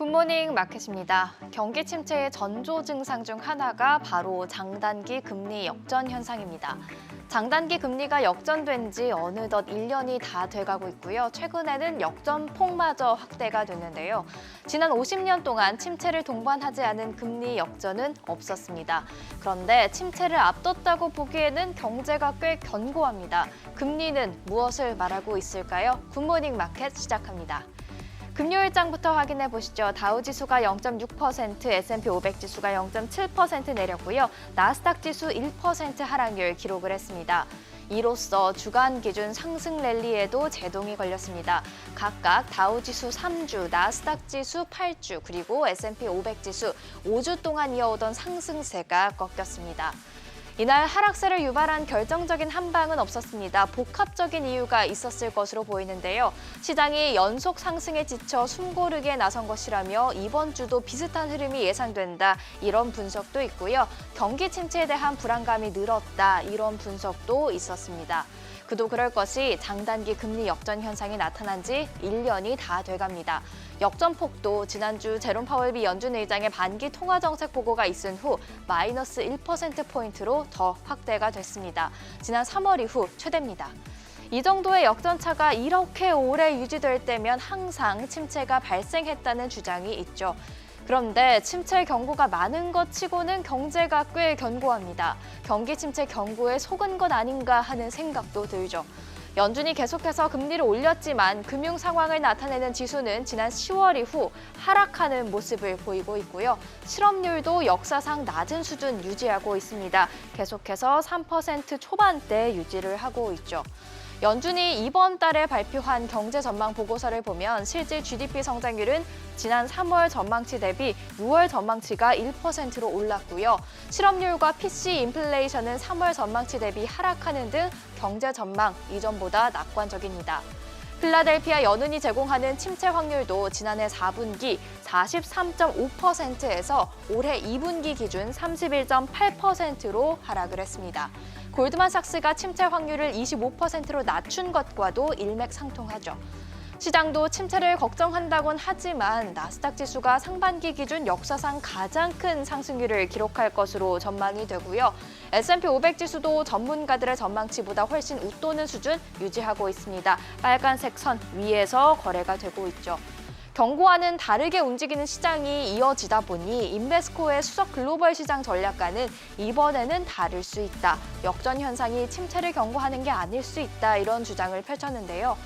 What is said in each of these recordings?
굿모닝 마켓입니다. 경기 침체의 전조 증상 중 하나가 바로 장단기 금리 역전 현상입니다. 장단기 금리가 역전된 지 어느덧 1년이 다 돼가고 있고요. 최근에는 역전폭마저 확대가 됐는데요. 지난 50년 동안 침체를 동반하지 않은 금리 역전은 없었습니다. 그런데 침체를 앞뒀다고 보기에는 경제가 꽤 견고합니다. 금리는 무엇을 말하고 있을까요? 굿모닝 마켓 시작합니다. 금요일장부터 확인해 보시죠. 다우지수가 0.6%, S&P 500 지수가 0.7% 내렸고요. 나스닥 지수 1% 하락률 기록을 했습니다. 이로써 주간 기준 상승 랠리에도 제동이 걸렸습니다. 각각 다우지수 3주, 나스닥 지수 8주, 그리고 S&P 500 지수 5주 동안 이어오던 상승세가 꺾였습니다. 이날 하락세를 유발한 결정적인 한 방은 없었습니다. 복합적인 이유가 있었을 것으로 보이는데요. 시장이 연속 상승에 지쳐 숨고르기에 나선 것이라며 이번 주도 비슷한 흐름이 예상된다. 이런 분석도 있고요. 경기 침체에 대한 불안감이 늘었다. 이런 분석도 있었습니다. 그도 그럴 것이 장단기 금리 역전 현상이 나타난 지 1년이 다 돼갑니다. 역전폭도 지난주 제롬 파월 미 연준 의장의 반기 통화정책 보고가 있은 후 마이너스 1%포인트로 더 확대가 됐습니다. 지난 3월 이후 최대입니다. 이 정도의 역전차가 이렇게 오래 유지될 때면 항상 침체가 발생했다는 주장이 있죠. 그런데 침체 경고가 많은 것 치고는 경제가 꽤 견고합니다. 경기 침체 경고에 속은 것 아닌가 하는 생각도 들죠. 연준이 계속해서 금리를 올렸지만 금융 상황을 나타내는 지수는 지난 10월 이후 하락하는 모습을 보이고 있고요. 실업률도 역사상 낮은 수준 유지하고 있습니다. 계속해서 3% 초반대 유지를 하고 있죠. 연준이 이번 달에 발표한 경제 전망 보고서를 보면 실질 GDP 성장률은 지난 3월 전망치 대비 6월 전망치가 1%로 올랐고요. 실업률과 PC 인플레이션은 3월 전망치 대비 하락하는 등 경제 전망 이전보다 낙관적입니다. 필라델피아 연은이 제공하는 침체 확률도 지난해 4분기 43.5%에서 올해 2분기 기준 31.8%로 하락을 했습니다. 골드만삭스가 침체 확률을 25%로 낮춘 것과도 일맥상통하죠. 시장도 침체를 걱정한다곤 하지만 나스닥 지수가 상반기 기준 역사상 가장 큰 상승률을 기록할 것으로 전망이 되고요. S&P 500 지수도 전문가들의 전망치보다 훨씬 웃도는 수준 유지하고 있습니다. 빨간색 선 위에서 거래가 되고 있죠. 경고와는 다르게 움직이는 시장이 이어지다 보니 인베스코의 수석 글로벌 시장 전략가는 이번에는 다를 수 있다. 역전 현상이 침체를 경고하는 게 아닐 수 있다. 이런 주장을 펼쳤는데요.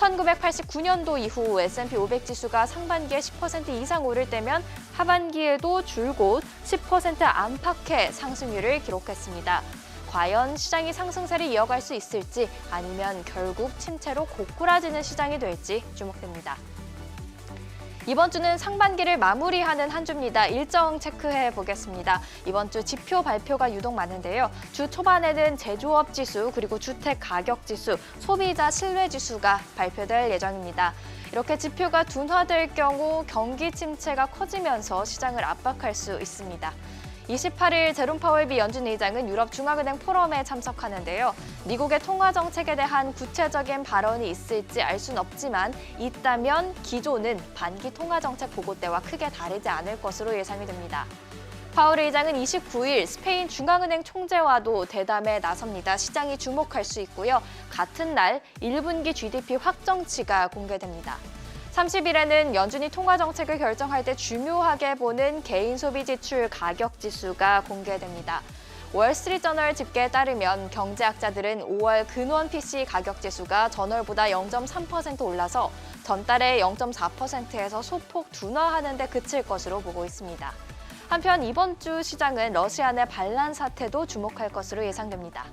1989년도 이후 S&P 500 지수가 상반기에 10% 이상 오를 때면 하반기에도 줄곧 10% 안팎의 상승률을 기록했습니다. 과연 시장이 상승세를 이어갈 수 있을지 아니면 결국 침체로 고꾸라지는 시장이 될지 주목됩니다. 이번 주는 상반기를 마무리하는 한 주입니다. 일정 체크해 보겠습니다. 이번 주 지표 발표가 유독 많은데요. 주 초반에는 제조업 지수, 그리고 주택 가격 지수, 소비자 신뢰 지수가 발표될 예정입니다. 이렇게 지표가 둔화될 경우 경기 침체가 커지면서 시장을 압박할 수 있습니다. 28일 제롬 파월 미 연준 의장은 유럽 중앙은행 포럼에 참석하는데요. 미국의 통화 정책에 대한 구체적인 발언이 있을지 알 수는 없지만 있다면 기조는 반기 통화 정책 보고 때와 크게 다르지 않을 것으로 예상이 됩니다. 파월 의장은 29일 스페인 중앙은행 총재와도 대담에 나섭니다. 시장이 주목할 수 있고요. 같은 날 1분기 GDP 확정치가 공개됩니다. 30일에는 연준이 통화 정책을 결정할 때 중요하게 보는 개인 소비 지출 가격 지수가 공개됩니다. 월스트리트저널 집계에 따르면 경제학자들은 5월 근원 PC 가격 지수가 전월보다 0.3% 올라서 전달의 0.4%에서 소폭 둔화하는 데 그칠 것으로 보고 있습니다. 한편 이번 주 시장은 러시아 내 반란 사태도 주목할 것으로 예상됩니다.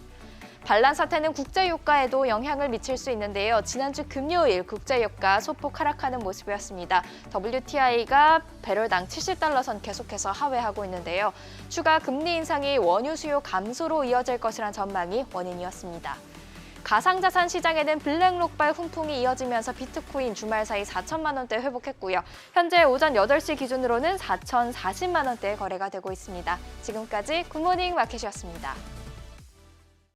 반란 사태는 국제유가에도 영향을 미칠 수 있는데요. 지난주 금요일 국제유가 소폭 하락하는 모습이었습니다. WTI가 배럴당 70달러 선 계속해서 하회하고 있는데요. 추가 금리 인상이 원유 수요 감소로 이어질 것이란 전망이 원인이었습니다. 가상자산 시장에는 블랙록발 훈풍이 이어지면서 비트코인 주말 사이 4천만 원대 회복했고요. 현재 오전 8시 기준으로는 4,040만 원대에 거래가 되고 있습니다. 지금까지 굿모닝 마켓이었습니다.